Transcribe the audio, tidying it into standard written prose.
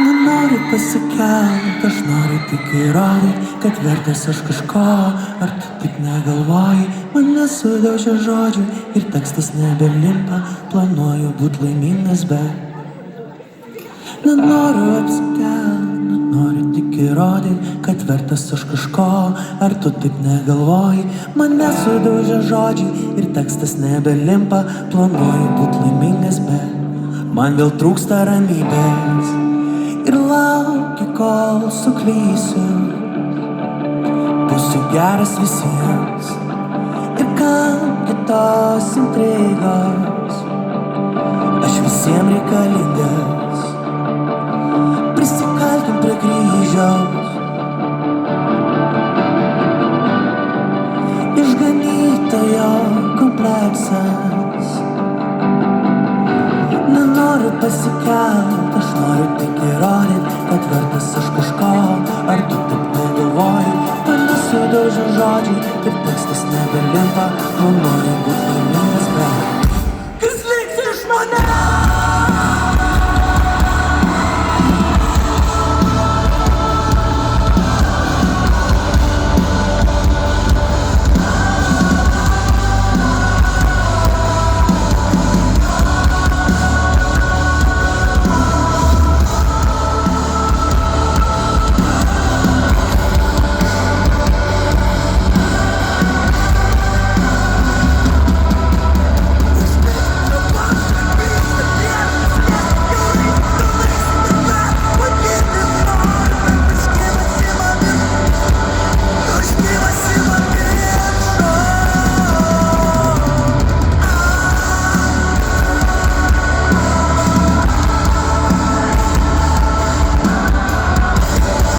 Nenoriu pasikelt, aš noriu tik įrodyt, kad vertas aš kažko. Ar tu tik negalvoji, mane sudaužia žodžių ir tekstas nebelimpa. Planuoju būt laimingas, bet nenoriu apsikelt, nenoriu tik įrodyt, kad vertas aš kažko. Ar tu taip negalvoji, mane sudaužia žodžiai ir tekstas nebelimpa. Planuoju būt laimingas, bet man vėl trūksta ramybės. Ir laukiu, kol suklysiu, būsiu geras visiems. Ir kam kitos intrigos, aš visiems reikalingas. Prisikalkim prie kryžiaus,